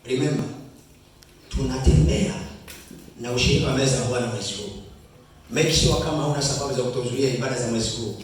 Remember, tunatembea na ushirika wa meza ya Bwana mwezi huu. Make sure kama huna sababu za kutohudhuria ibada za mwezi huu,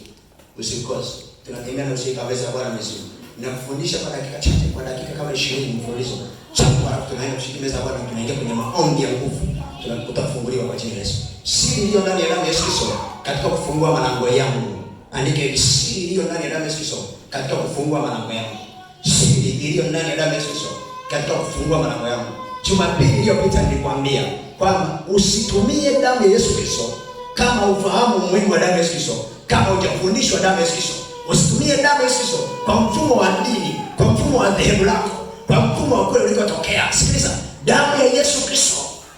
usikose. Tunatembea na ushirika wa meza ya Bwana mwezi huu. Ninakufundisha kwa dakika chache, kwa dakika kama 20 mfululizo. Chakula tunaenda kushiriki meza ya Bwana, tunaingia kwenye maombi ya nguvu. Tunakuta kufunguliwa kwa jina la Yesu. Siri iliyo ndani ya damu ya Yesu Kristo katika kufungua malango yangu. Andike siri iliyo ndani ya damu ya Yesu Kristo katika kufungua malango yangu. Siri iliyo ndani ya damu ya Yesu Kristo katika kufungua malango yangu. Jumapili iliyopita nilikwambia kwamba usitumie damu ya Yesu Kristo kama ufahamu umuhimu wa damu ya Yesu Kristo, kama hujafundishwa damu ya Yesu Kristo. Usitumie damu ya Yesu Kristo kwa mfumo wa dini, kwa mfumo wa dhehebu lako, kwa mfumo wa kule ulikotokea. Sikiliza, damu ya Yesu Kristo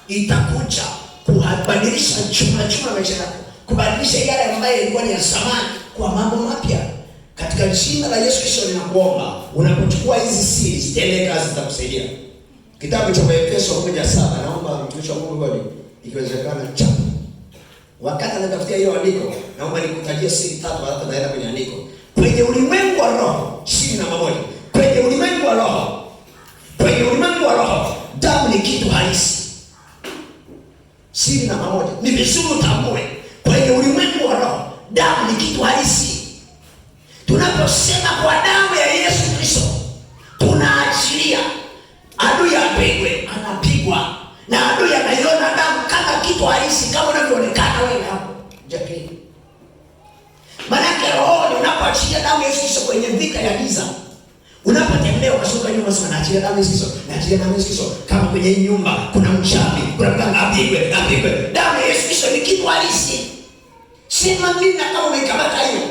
itakuja kubadilisha chuma maisha yako, kubadilisha yale ambayo yalikuwa ni ya zamani kwa mambo mapya. Katika jina la Yesu Kristo ninakuomba, unapochukua hizi siri zitende kazi, zitakusaidia. Kitabu cha Efeso 1:7, naomba mtumishi wa Mungu bodi ikiwezekana chapu. Wakati anatafutia hiyo andiko, naomba nikutajie siri tatu hata naenda kwenye andiko. Kwenye ulimwengu wa roho, siri namba moja. Kwenye ulimwengu wa roho, kwenye ulimwengu wa roho, damu ni kitu halisi. Siri namba moja. Ni vizuri utambue. Kwenye ulimwengu wa roho, damu ni kitu halisi. Tunaposema kwa damu ya Yesu Kristo, tunaachilia adui apigwe, anapigwa. Na adui anaiona damu kama kitu halisi, kama unavyoonekana wewe hapo. Jackie. Maana roho unapoachilia damu ya Yesu Kristo kwenye vita ya giza, unapotembea ukashuka nyuma sana, naachilia damu ya Yesu Kristo, naachilia damu ya Yesu Kristo. Kama kwenye nyumba kuna mchawi, kuna mganga apigwe. Damu ya Yesu Kristo ni kitu halisi. Sema mimi na kama umekamata hiyo.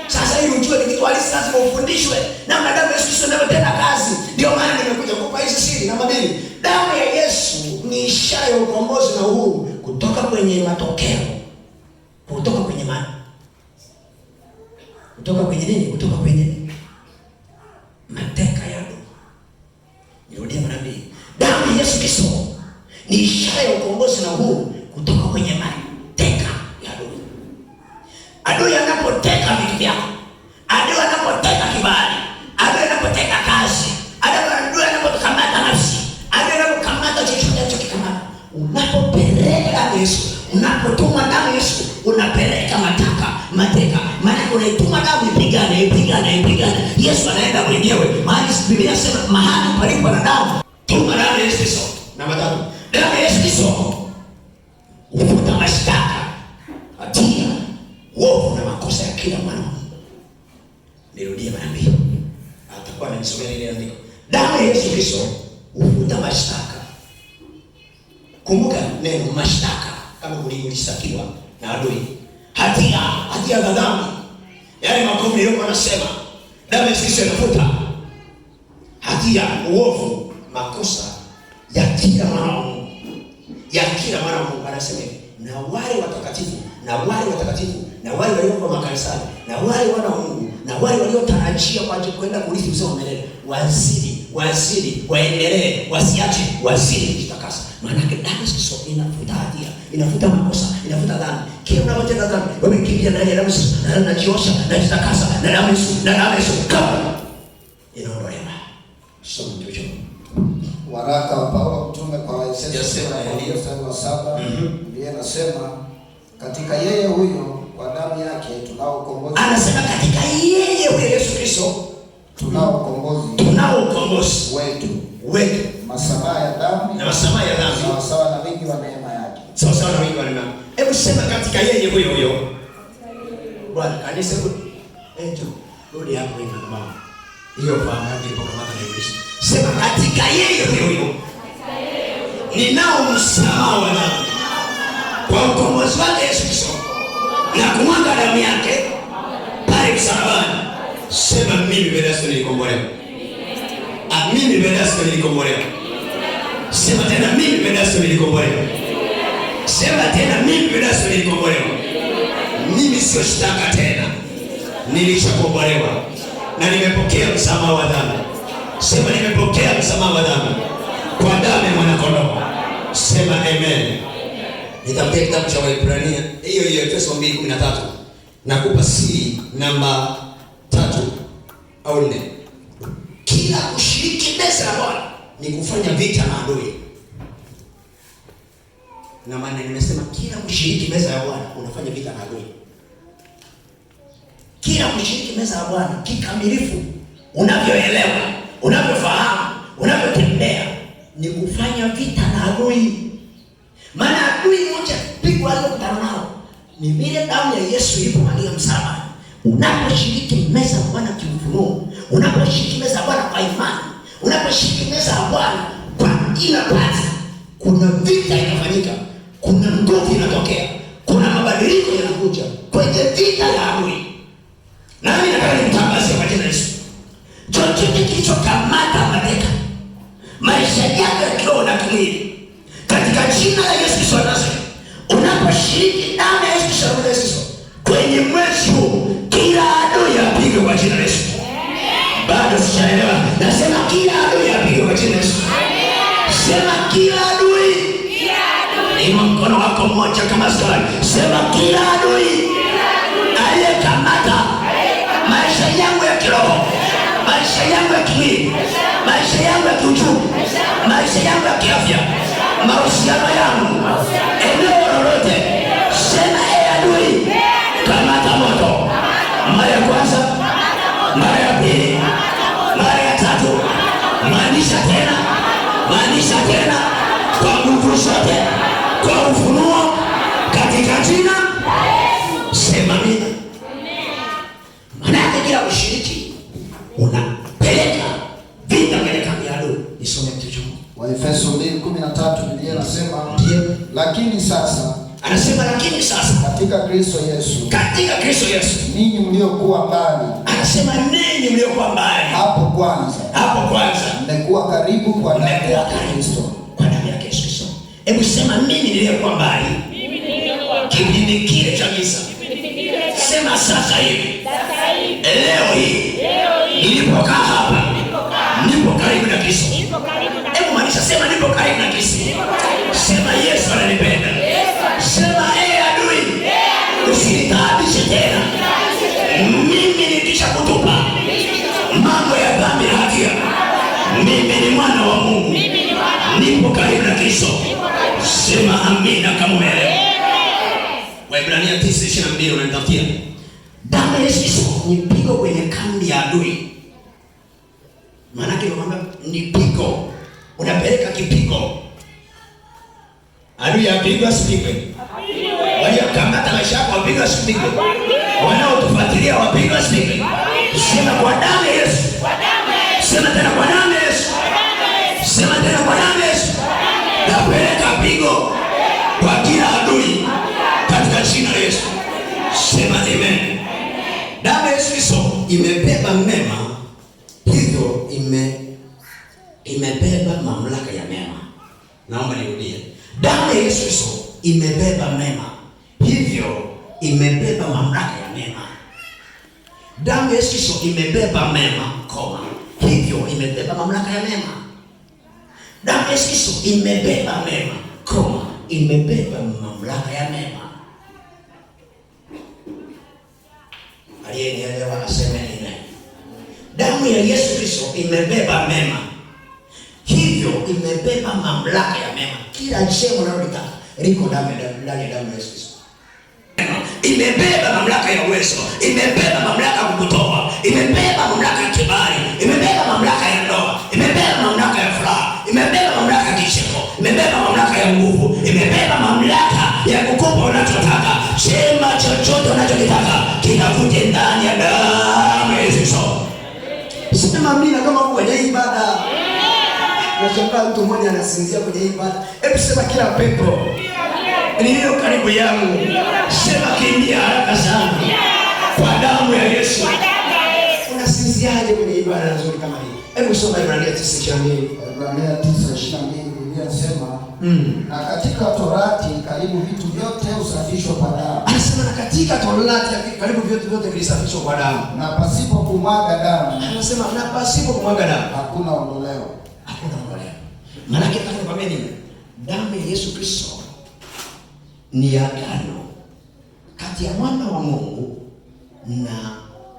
Sasa ili ujue ni kitu halisi, lazima ufundishwe namna damu ya Yesu Kristo inavyotenda kazi. Ndio maana nimekuja kukupa hizi siri. Namba 2, damu ya Yesu ni ishara ya ukombozi na uhuru kutoka kwenye matokeo, kutoka kwenye nini? Kutoka kwenye mateka ya adui. Nirudia mara mbili. Damu ya Yesu Kristo ni ishara ya ukombozi na uhuru kutoka kwenye mateka ya adui. Adui anapoteka vitu vyako, adui anapoteka kibali, adui anapoteka kazi, adui anapokamata nafsi, adui anapokamata chochote anachokikamata, unapopeleka damu ya Yesu, unapotuma damu ya Yesu, unapeleka mateka. Maana unaituma damu ipigane. Yesu anaenda mwenyewe. Maana Biblia inasema mahali palipo na damu, tuma damu ya Yesu Kristo. Namba 3, damu ya Yesu Kristo hufuta mashtaka, hatia, uovu na makosa ya kila mwana wa Mungu. Nirudie mara mbili. Atakuwa ananisomea ile andiko. Damu ya Yesu Kristo hufuta mashtaka. Kumbuka neno mashtaka, kama ulishtakiwa na adui. Hatia za dhambi. Yale makovu niliyokuwa nasema, damu ya Yesu Kristo inafuta hatia, uovu, makosa ya kila mwana wa Mungu. Ya kila mwana wa Mungu. Anasema na wale watakatifu, na wale walioko makanisani, na wale wana wa Mungu, na wale waliotarajia kwaje kwenda kurithi uzima wa milele, wazidi, waendelee, wazidi kujitakasa. Maana damu ya Yesu Kristo inafuta hatia, inafuta makosa, inafuta dhambi. Kila unapotenda dhambi, wewe kimbia ndani ya damu ya Yesu, na unajiosha, na kujitakasa na damu ya Yesu, na damu ya Yesu kama inaondolewa. Soma hicho. Waraka wa Paulo mtume kwa Waefeso 1:7, Biblia inasema katika yeye huyo kwa damu yake tunao ukombozi. Anasema katika yeye huyo Yesu Kristo tunao ukombozi wetu. Masamaha ya dhambi, sawa na wingi wa neema yake. Sawa na wingi wa neema. Hebu sema katika yeye huyo. Bwana kanisa rudi hapo hivi mama. Hiyo fahamu yake ipo kama na Kristo. Sema katika yeye huyo. Ninao msamaha wa dhambi kwa ukombozi wake Yesu Kristo na kumwaga damu yake pale msalabani. Sema mimi Vedasto nilikombolewa. Mimi Vedasto nilikombolewa. Sema tena mimi Vedasto nilikombolewa. Sema tena mimi Vedasto nilikombolewa. Mimi sio shtaka tena. Nilishakombolewa na nimepokea msamaha wa dhambi. Sema nimepokea msamaha wa dhambi kwa damu ya mwana kondoo. Sema amen. Nitakupa kitabu cha Waebrania hiyo Efeso 2:13. Nakupa siri namba 3 au 4. Kila ushiriki meza ya Bwana ni kufanya vita na adui. Na maana nimesema kila kushiriki meza ya Bwana unafanya vita na adui. Kila kushiriki meza ya Bwana kikamilifu, unavyoelewa, unavyofahamu, unavyotembea, ni kufanya vita na adui. Maana adui moja pigwa aliyokutana nao ni vile damu ya Yesu ilipomwagia msalabani. Unaposhiriki meza ya Bwana kiufunuo, unaposhiriki meza ya Bwana kwa imani, unaposhiriki meza ya Bwana kwa ila pati, kuna vita inafanyika, kuna nguvu inatokea, kuna mabadiliko yanakuja kwenye vita ya adui. Na mimi nataka nitangaze kwa jina la Yesu, chochote kilichokamata mateka maisha yako ya kiroho na kimwili, katika jina la Yesu Kristo Nazareti, unaposhiriki damu ya Yesu Kristo kwenye mwezi huu, kila adui apigwe kwa jina la Yesu. Bado sijaelewa. Nasema kila adui apigwe kwa jina la Yesu. Sema kila adui. Inua mkono wako mmoja kama askari. Sema kila adui aliyekamata maisha yangu ya kiroho, maisha yangu ya kimwili, maisha yangu ya kiuchumi, maisha yangu ya kiafya, mahusiano yangu, eneo lolote, sema adui, kamata moto. Mara ya kwanza, mara ya pili, mara ya tatu, maanisha tena kwa nguvu zote, kwa ufunuo, katika jina. Sema amina. Maana kila ushiriki unapeleka vita mbele kambi ya adui. Nisome kitu cha Mungu. Waefeso 2:13 Biblia inasema, lakini sasa, anasema lakini sasa katika Kristo Yesu ninyi mliokuwa mbali, anasema ninyi mliokuwa mbali hapo kwanza mmekuwa karibu kwa damu ya Kristo. Kwa damu ya Kristo. Hebu sema mimi niliyekuwa mbali kipindi kile cha giza. Sema sasa hivi, leo hii nilipokaa hapa nipo karibu na Kristo. Hebu maanisha, sema nipo karibu na Kristo. Sema Yesu ananipenda. Sema adui, usinitaabishe tena. Mimi nikisha kutupa mambo ya dhambi na hatia, mimi ni mwana wa Mungu, nipo karibu na Kristo. Sema amina kama umeelewa. Waebrania 9:22 unanitafutia. Damu ya Yesu ni pigo kwenye kambi ya adui. Maana yake ni pigo, unapeleka kipigo. Adui apigwe asipigwe? Waliokamata maisha yako wapigwe asipigwe? Wanaotufuatilia wapigwe asipigwe? Sema kwa damu ya Yesu. Sema tena kwa damu ya Yesu. Sema tena kwa damu ya Yesu. Napeleka pigo kwa kila adui katika jina la Yesu. Sema amen. Damu ya Yesu Kristo imebeba mema, hivyo imebeba mamlaka ya mema. Naomba nirudie. Damu ya Yesu Kristo imebeba mema, hivyo imebeba mamlaka ya mema. Damu ya Yesu Kristo imebeba mema, hivyo imebeba mamlaka ya mema. Damu ya Yesu Kristo imebeba mema, imebeba mamlaka ya mema. Aliyenielewa aseme amen. Damu ya Yesu Kristo imebeba mema, hivyo imebeba mamlaka ya mema. Kila jambo unalotaka liko ndani ya damu ya Yesu Kristo. Imebeba mamlaka ya uwezo, imebeba mamlaka ya kukutoa, imebeba mamlaka ya kibali, imebeba mamlaka ya ndoa, imebeba mamlaka ya furaha, imebeba mamlaka ya kicheko, imebeba mamlaka ya nguvu, imebeba mamlaka ya kukupa unachotaka. Sema chochote unachokitaka kinavuje ndani ya damu ya Yesu Kristo. Sema amina kama kwenye ibada. Nashangaa mtu mmoja anasinzia kwenye ibada. Hebu sema kila pepo iliyo karibu yangu, sema kimbia haraka sana kwa damu ya Yesu. Unasinziaje kwenye ibada nzuri kama hii? Hebu soma Ibrania 9:22. Ibrania 9:22 Biblia inasema, na katika Torati karibu vitu vyote husafishwa kwa damu. Anasema na katika Torati karibu vitu vyote vilisafishwa kwa damu. Na pasipo kumwaga damu, anasema na pasipo kumwaga damu hakuna ondoleo. Hakuna ondoleo. Maana yake nataka nikwambie nini? Damu ya Yesu Kristo ni agano kati ya mwana wa Mungu na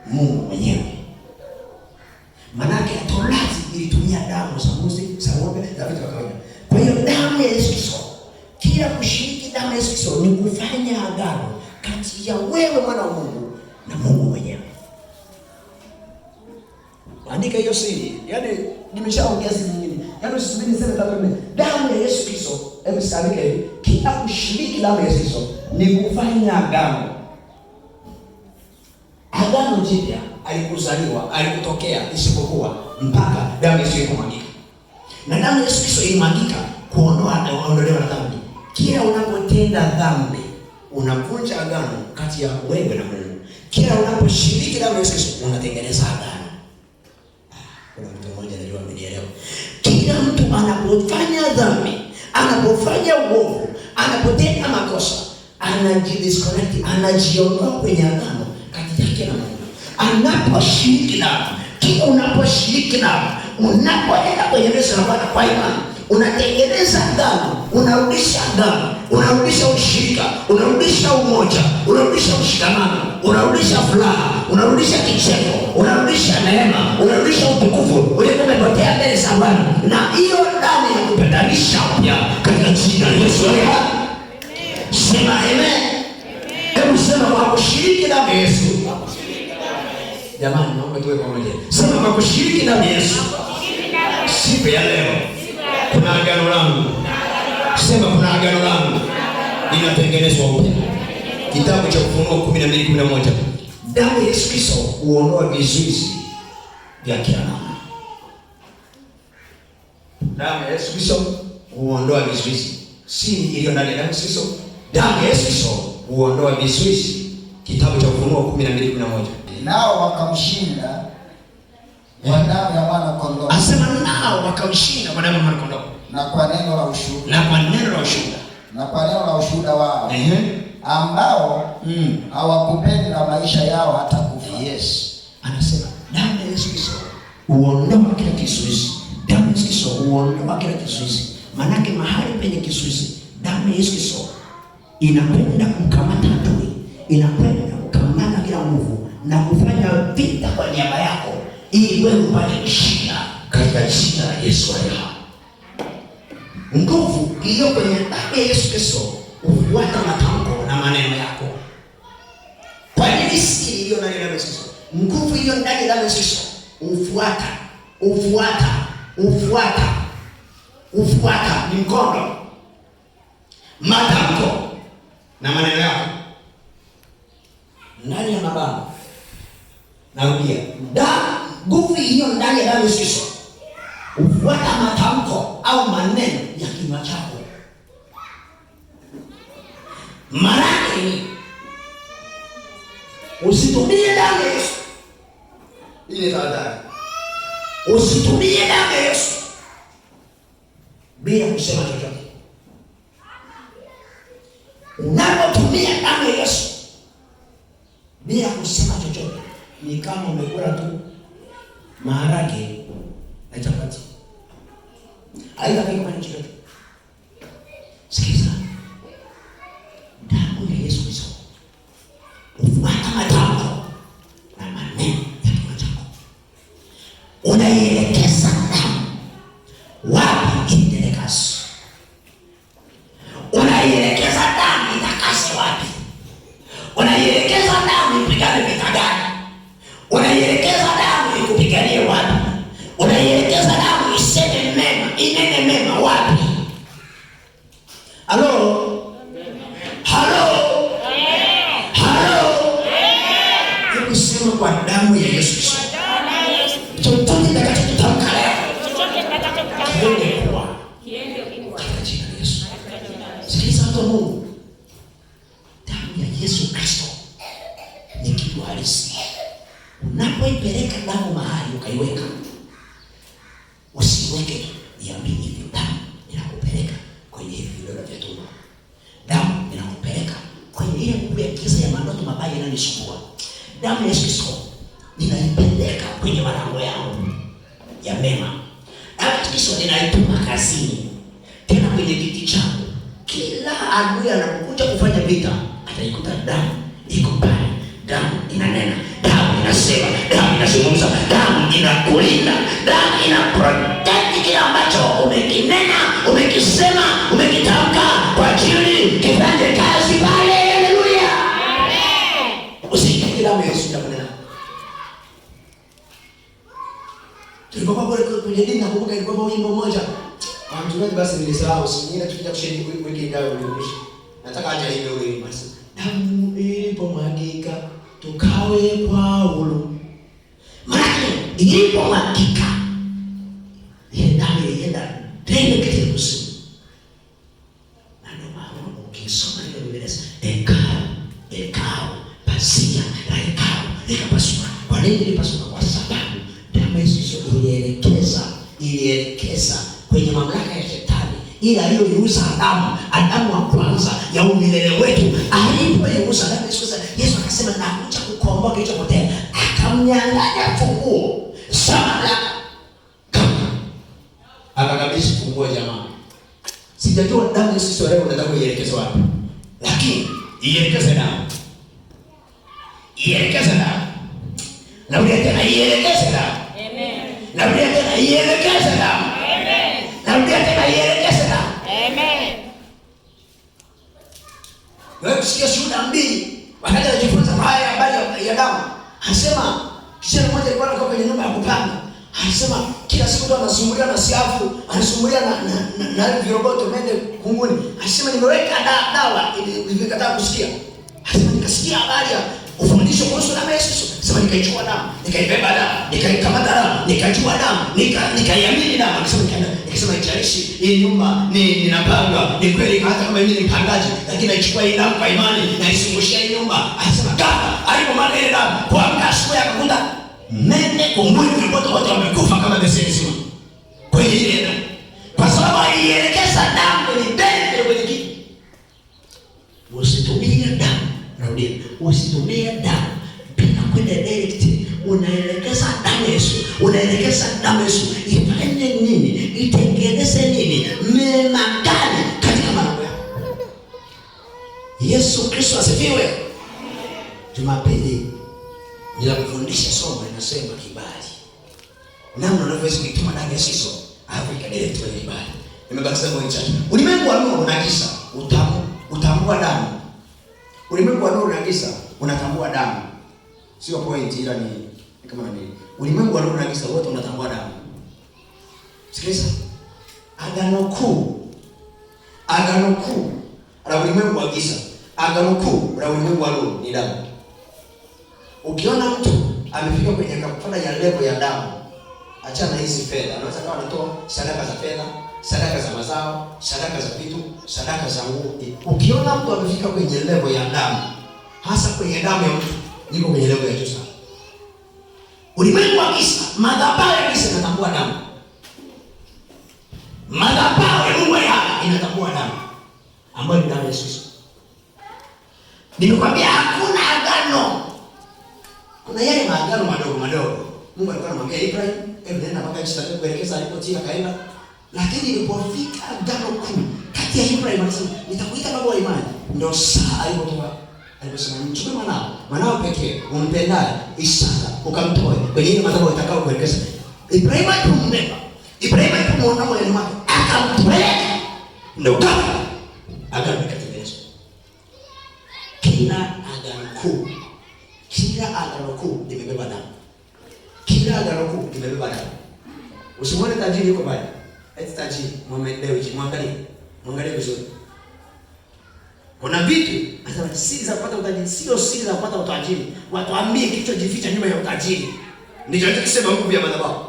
Mungu mwenyewe. Maana yake Torati ilitumia damu za mbuzi, za ng'ombe na vitu vya kawaida. Kwa hiyo damu ya Yesu Kristo, kila kushiriki damu ya Yesu Kristo ni kufanya agano kati ya wewe mwana wa Mungu na Mungu mwenyewe. Andika hiyo siri. Yaani nimeshaongea siri nyingine. Yaani usisubiri niseme damu ya Yesu Kristo, hebu sikandike hivi. Kila kushiriki damu ya Yesu Kristo ni kufanya agano. Agano jipya alikuzaliwa, alikutokea isipokuwa mpaka damu ya Yesu imwagika. Na damu ya Yesu Kristo imwagika kuondolewa dhambi. Kila unapotenda dhambi, unavunja agano kati ya wewe na Mungu. Kila unaposhiriki damu ya Yesu Kristo, unatengeneza agano. Kuna mtu mmoja anajua amenielewa. Kila mtu anapofanya dhambi, anapofanya uovu, anapotenda makosa, anajidisconnect, anajiondoa kwenye agano kati yake na Mungu. Anaposhiriki damu, kila unaposhiriki damu, unapoenda kwenye meza ya Bwana kwa imani, unatengeneza agano, unarudisha agano, unarudisha ushirika, unarudisha umoja, unarudisha mshikamano, unarudisha furaha, unarudisha kicheko, unarudisha neema, unarudisha utukufu uliokuwa umepotea mbele za Bwana. Na hiyo damu ya kupatanisha upya katika jina la Yesu. Sema amen. Hebu sema kwa kushiriki damu ya Yesu. Jamani, naomba tuwe pamoja. Sema kwa kushiriki damu ya Yesu. Siku ya leo kuna agano langu. Sema kuna agano langu linatengenezwa upya. Kitabu cha Ufunuo 12:11. Damu ya Yesu Kristo huondoa vizuizi vya kila namna. Damu ya Yesu Kristo huondoa vizuizi. Siri iliyo ndani ya damu ya Yesu Kristo. Damu ya Yesu Kristo huondoa vizuizi. Kitabu cha Ufunuo 12:11. Nao wakamshinda kwa damu ya mwana kondoo. Asema nao wakamshinda kwa damu ya mwana kondoo. Na kwa neno la ushuhuda. Na kwa neno la ushuhuda. Na kwa neno la ushuhuda wao. Ambao hawakupenda maisha yao hata kufa. Yes. Anasema damu ya Yesu Kristo huondoa kila kizuizi. Damu ya Yesu Kristo huondoa kila kizuizi. Manake mahali penye kizuizi, damu ya Yesu Kristo inakwenda kumkamata adui, inakwenda kukamata kila nguvu na kufanya vita kwa niaba yako ili wewe upate kushinda katika jina la Yesu aliye hai. Nguvu iliyo kwenye damu ya Yesu Kristo hufuata matamko na maneno yako. Kwa nini siri iliyo ndani ya damu ya Yesu Kristo? Nguvu iliyo ndani ya damu ya Yesu Kristo hufuata ni mkondo, matamko na maneno yako. Ndani ya mabano, narudia, nguvu iliyo ndani ya damu ya Yesu Kristo hufuata matamko au maneno ya kinywa chako. Maraki usitumie damu ya Yesu. Ile tahadhari. Usitumie damu ya Yesu bila kusema chochote. Unapotumia damu ya Yesu bila kusema chochote, ni kama umekula tu maharage na chapati. Haina kama chochote. Sikiza. Damu ya Yesu Kristo hufuata matamko na maneno ya kinywa chako. Unaielekeza damu wapi itende kazi. Unaielekeza damu itakase wapi. Unaielekeza damu ipigane vita gani. Unaielekeza damu ikupiganie wapi. Unaielekeza damu iseme mema, inene mema wapi. Halo? Kwa damu ya Yesu Kristo. Chochote kitakachotamka leo kiende kwa katika jina la Yesu. Sikiliza mtu wa Mungu. Damu ya Yesu Kristo ni kitu halisi. Unapoipeleka damu mahali ukaiweka, usiweke niamini hivyo. Damu inakupeleka kwenye vidole vya tumbo. Damu inakupeleka kwenye ile nguvu ya giza ya mandoto mabaya yanayonisumbua. Damu ya Yesu Kristo ninaipeleka kwenye malango yangu ya mema. Damu ya Yesu Kristo ninaituma kazini, tena kwenye kiti changu. Kila adui anapokuja kufanya vita, ataikuta damu iko pale. Damu inanena, damu inasema, damu inazungumza, damu inakulinda, damu inaprotect kile ambacho umekinena, umekisema, umekitamka kwa ajili kifanye kazi pale. Haleluya. Usikie damu ya Yesu ndakunena. Tulipokuwa kwenye dini nakumbuka ilikuwa wimbo mmoja. Mchungaji basi nilisahau, siku nyingine tukija kushiriki wiki ijayo nikumbushe. Nataka aje ile ule basi. Damu ilipomwagika tukawe kwa huru. Maana ilipomwagika ile damu ilienda tena katika kusimu. Na ndio maana ukisoma ile Biblia ekao pasia na ekao ikapasuka. Kwa nini ilipasuka? Kwa sababu damu Yesu ilielekeza kwenye mamlaka ya shetani ile aliyoiuza Adamu wa kwanza ya umilele wetu. Alipoiuza damu Yesu akasema nakuja kukomboa kilichopotea, akamnyang'anya funguo za mamlaka, akakabidhi funguo. Jamaa, sijajua damu Yesu leo unataka kuielekeza wapi, lakini ielekeze damu, ielekeze damu, na tena ielekeze damu. Amen. Na tena ielekeze damu. Amen. Na tena ielekeze damu. Amen. Wewe kusikia shuhuda mbili wakati anajifunza haya habari ya damu. Anasema kijana mmoja alikuwa anakaa kwenye nyumba ya kupanga. Anasema kila siku ndo anasumbulia na siafu, anasumbulia na viroboto mende kunguni. Anasema nimeweka dawa ili nikataa kusikia. Anasema nikasikia habari ya ufundisho kuhusu damu ya Yesu. Sema nikaichukua damu, nikaibeba damu, nikaikamata damu, nikachukua damu, nikaiamini damu. Nikasema itaishi hii nyumba ninapanga. Ni kweli hata kama mimi ni mpangaji, lakini naichukua hii damu kwa imani na isungushia hii nyumba. Anasema kaka, alipomwaga ile damu, kwa asubuhi akakuta mende kunguni wote wamekufa kama beseni zima kwenye ile damu. Kwa sababu alielekeza damu kwenye bende kwenye kitu. Usitumie damu. Narudia, usitumie damu bila kwenda direct. Unaelekeza damu ya Yesu, unaelekeza damu ya Yesu ifanye nini, itengeneze nini, mema gani katika mambo yako. Yesu Kristo asifiwe. Jumapili ninakufundisha somo linasema kibali, namna unavyoweza kuituma damu ya Yesu Afrika direct kwenye kibali. Nimebakisha kwa chache. Ulimwengu wa nuru na giza utambua damu. Ulimwengu wa nuru na giza unatambua damu. Sio point, ila ni kama nini. Ulimwengu wa nuru na giza wote unatambua damu. Sikiliza. Agano kuu la ulimwengu wa giza, agano kuu la ulimwengu wa nuru ni damu. Ukiona mtu amefika kwenye kafara ya level ya damu, achana hizi fedha. Anaweza kawa anatoa sadaka za fedha, sadaka za mazao, sadaka za vitu, sadaka za nguo. Ukiona mtu amefika kwenye level ya damu, hasa kwenye damu ya mtu, niko kwenye level ya juu sana. Ulimwengu wa giza, madhabahu ya giza inatambua damu. Madhabahu ya Mungu inatambua damu, ambayo ni damu ya Yesu. Nimekwambia hakuna agano. Kuna yale maagano madogo. Mungu alikuwa anamwambia Ibrahim, nenda mpaka nchi kuelekeza alipotia kaenda. Lakini ilipofika agano kuu kati ya Ibrahim alisema nitakuita baba wa imani, ndio saa aliposema mchukue mwanao pekee umpendaye Isaka ukamtoe kwenye ile madhabahu itakao kuelekeza. Ibrahim alipombeba, Ibrahim alipomwona moyoni mwake akampeleka, ndio kama agano likatekelezwa. Kila agano kuu limebeba damu. Kila agano kuu limebeba damu. Usimwone tajiri yuko pale. Eti tajiri, mwangalie vizuri. Kuna vitu, hata siri za kupata utajiri, sio siri za kupata utajiri. Watuambie kilichojificha nyuma ya utajiri. Ndicho anachosema huko vya madhabahu.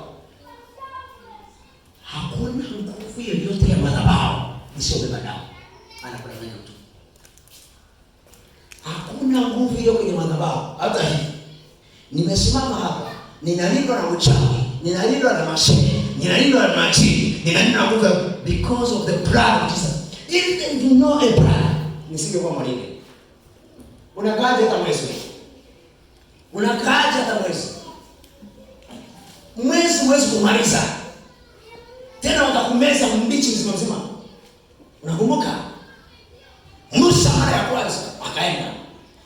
Hakuna nguvu yoyote ya madhabahu isiyobeba damu. Anakudanganya mtu. Hakuna nguvu hiyo kwenye madhabahu. Hata hivi nimesimama hapa, ninalindwa na uchawi, ninalindwa na mashehe, ninalindwa na majini, ninalindwa na nguvu because of the blood of Jesus. If you know a blood, nisingekuwa mwalimu. Unakaaje hata mwezi kumaliza. Tena utakumeza mbichi mzima. Unakumbuka? Musa mara ya kwanza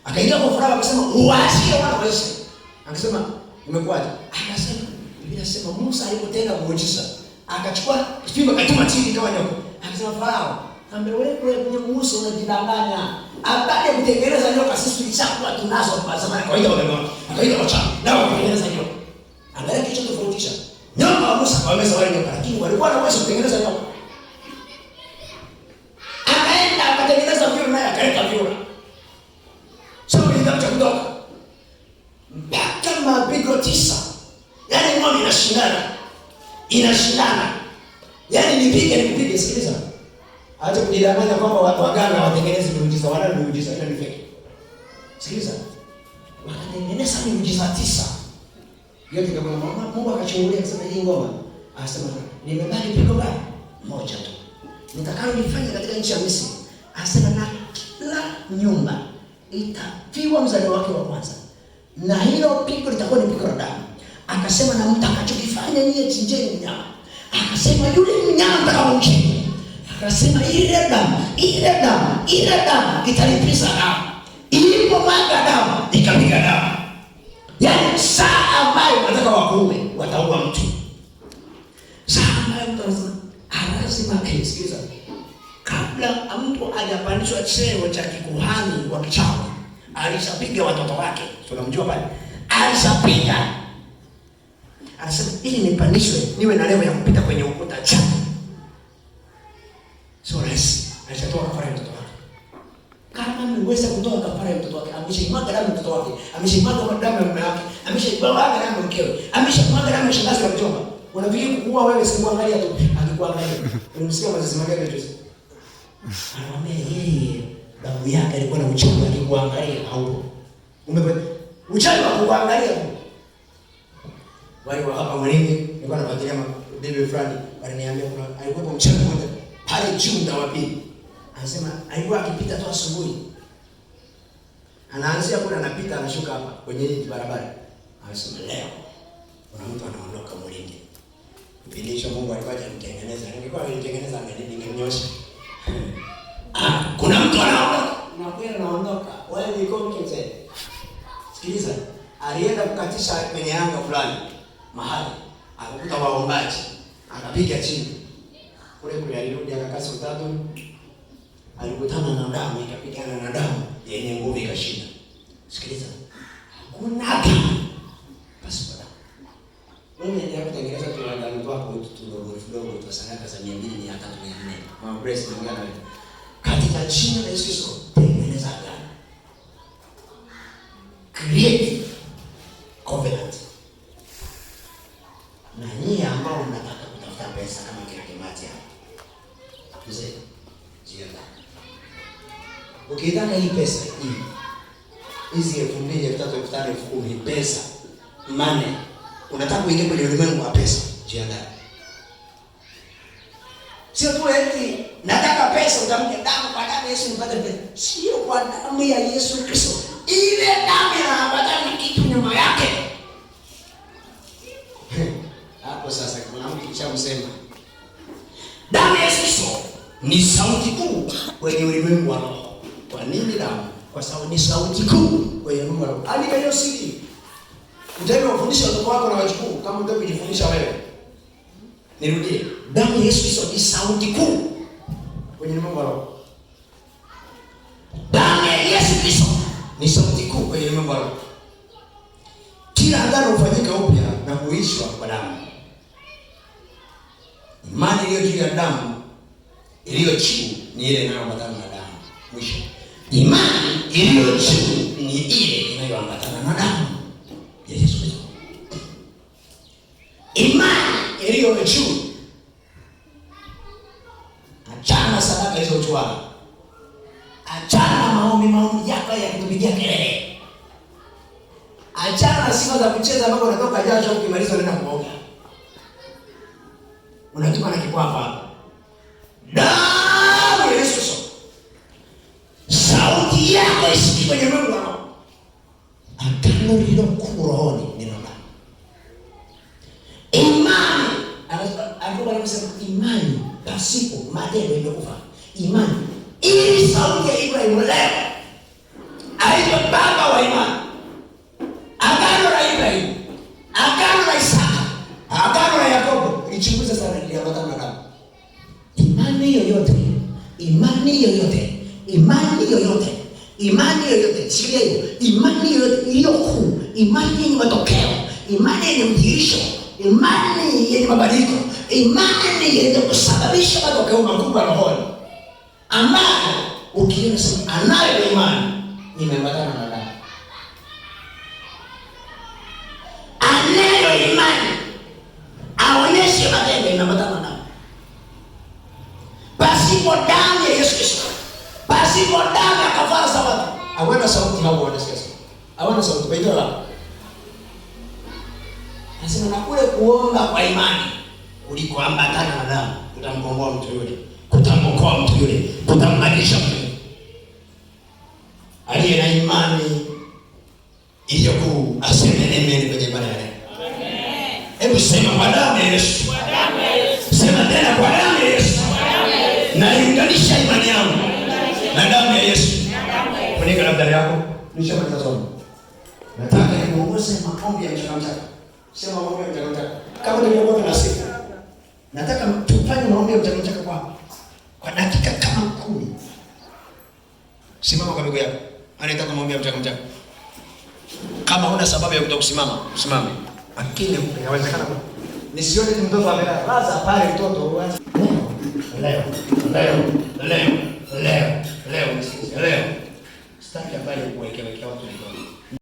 akaingia kwa furaha akasema uachie wana wa Israeli. Akasema Akasema nimekuaje? Akasema Biblia inasema Musa alipotenda muujiza, akachukua fimbo akatuma chini kama nyoka. Akasema Farao, ambe wewe kwenye Musa unajidanganya. Baada kutengeneza nyoka sisi tulishakuwa tunazo kwa zamani kwa hiyo wamema. Akaenda kwa chama. Nao kutengeneza nyoka. Angalia kitu tofautisha. Nyoka wa Musa wameza wale nyoka, lakini walikuwa na uwezo kutengeneza nyoka. Akaenda akatengeneza vyo naye akaleta vyo. Sasa ndio kutoka. Mpaka mapigo 9. Yaani ngome inashindana. Yaani nipige sikiliza. Acha kujidanganya kwamba watu waganga watengeneze miujiza, wala miujiza ile ni fake. Sikiliza. Wakatengeneza miujiza 9. Yote kama Mungu akachungulia akasema hii ngoma. Akasema nimebaki pigo baya moja tu. Nitakalo nifanya katika nchi ya Misri. Akasema na kila nyumba itafiwa mzaliwa wake wa kwanza. Na hilo pigo litakuwa ni pigo la damu. Akasema na mtakachokifanya nyie chinjeni mnyama. Akasema yule mnyama mtakamchinja. Akasema ile damu italipiza damu. Ilipomwaga damu ikapiga damu. Yaani saa ambayo wanataka wakuue wataua mtu. Saa ambayo mtu anasema lazima kisikiza. Kabla mtu hajapandishwa cheo cha kikuhani wa kichawi, alishapiga watoto wake. Tunamjua pale. Alishapiga. Anasema ili nipandishwe niwe na level ya kupita kwenye ukuta cha. Sio rahisi. Alishatoa kafara ya mtoto wake. Kama ameweza kutoa kafara ya mtoto wake, ameshaimwaga damu ya mtoto wake, ameshaimwaga damu ya mume wake, ameshaimwaga damu ya mkewe, ameshamwaga damu ya shangazi na mjomba. Unafikiri kuua wewe si kuangalia tu, akikuangalia. Unamsikia mzazi magari tu. Anaambia yeye damu yake alikuwa na uchawi akikuangalia haupo. Umepata uchawi wa kuangalia tu. Wale wa hapa mwalimu nilikuwa nafuatilia bibi fulani waliniambia kuna alikuwa mchawi mmoja pale juu ndawapili. Anasema alikuwa akipita tu asubuhi. Anaanzia kule anapita anashuka hapa kwenye hii barabara. Anasema leo kuna mtu anaondoka Mulindi. Kipindi hicho Mungu alikuwa anamtengeneza. Ningekuwa nilitengeneza ningenyosha. Kuna mtu anaondoka. Unakwenda anaondoka. Wewe ni komkete. Sikiliza. Alienda kukatisha kwenye anga fulani mahali. Akakuta waombaji. Akapiga chini. Kule alirudi akakaa utatu. Alikutana na damu, ikapigana na damu yenye nguvu ikashinda. Sikiliza. Hakuna basi bwana. Mimi ndio kutengeneza tuandani wako tudogo tu sadaka za 200, 300, 400. Mama Grace ngana wewe. Katika jina la Yesu Kristo, tengeneza agano. Create covenant. Na nyinyi ambao mnataka kutafuta pesa kama kina Kimati hapa. Mzee, jiandae. Ukitaka hii pesa hii hizi 2,000, 3,000, 5,000, 10,000 pesa money, unataka kuingia kwenye ulimwengu wa pesa, jiandae. Sio tu eti nataka pesa utamke damu kwa damu Yesu nipate pesa. Sio kwa damu ya Yesu Kristo. Ile damu inaambatana na kitu nyuma yake. Hapo sasa kuna mtu kishamsema. Damu ya Yesu Kristo ni sauti kuu kwenye ulimwengu wa roho. Kwa nini damu? Kwa sababu ni sauti kuu kwenye Mungu wako. Andika hiyo siri. Utaenda kufundisha watoto wako na wajukuu kama unataka kujifundisha wewe. Nirudie. Damu ya Yesu Kristo ni sauti kuu kwenye Mungu wako. Damu ya Yesu Kristo ni sauti kuu kwenye Mungu wako. Kila agano hufanyika upya na kuishwa kwa damu. Imani iliyo juu ya damu iliyo chini ni ile inayoambatana na damu. Mwisho. Imani iliyo juu ni ile inayoambatana na damu ya Yesu Kristo. Imani iliyo juu, achana sadaka hizo uchwala. Achana maombi yako ya kutupigia kelele. Achana sifa za kucheza ambapo unatoka jasho ukimaliza unaenda kuoga. Unatuma na kikwapa hapa. Damu ya Yesu Kristo. Sauti yako isikike kwenye Mungu wako. Agano lililokuwa rohoni ni damu. Imani, anasema imani pasipo matendo imekufa. Imani ili sauti ya Ibrahimu leo aitwa baba wa imani. Agano la Ibrahimu Agano la Isaka, agano la Yakobo ilichunguza sana, iliambatana na damu. Imani yoyote, imani yoyote, imani yoyote, imani yoyote, sikia hiyo, imani yoyote iliyo kuu, imani yenye matokeo, imani yenye mdhihirisho, imani yenye mabadiliko, imani yenye kusababisha matokeo makubwa rohoni, ambayo ukiona sema anayo imani imeambatana na damu. Anayo imani aonyeshe matendo imeambatana na damu. Pasipo damu ya Yesu Kristo, pasipo damu ya kafara sababu, hawana sauti hao wanasikia. Hawana sauti baada la. Nasema na kule kuomba kwa imani ulikoambatana na damu, kutamkomboa mtu yule, kutamwokoa mtu yule, kutambadilisha mtu yule. Aliye na imani iliyo kuu aseme amen kwenye ibada ya leo. Amen. Hebu sema kwa damu ya Yesu. Kwa damu ya Yesu. Sema tena kwa damu ya Yesu. Na iunganisha imani yangu na damu ya Yesu. Funika labda yako. Nishamaliza somo. Nataka nikuongoze maombi ya mchana. Sema maombi ya mchana. Kama tulivyokuwa na siku. Nataka tufanye maombi ya mchana kwa dakika kama 10. Simama kwa miguu yako. Anataka maombi ya mchana. Kama huna sababu ya kutokusimama, usimame. Lakini inawezekana nisione mtoto amelala pale, mtoto leo sitaki habari kuwekea watu.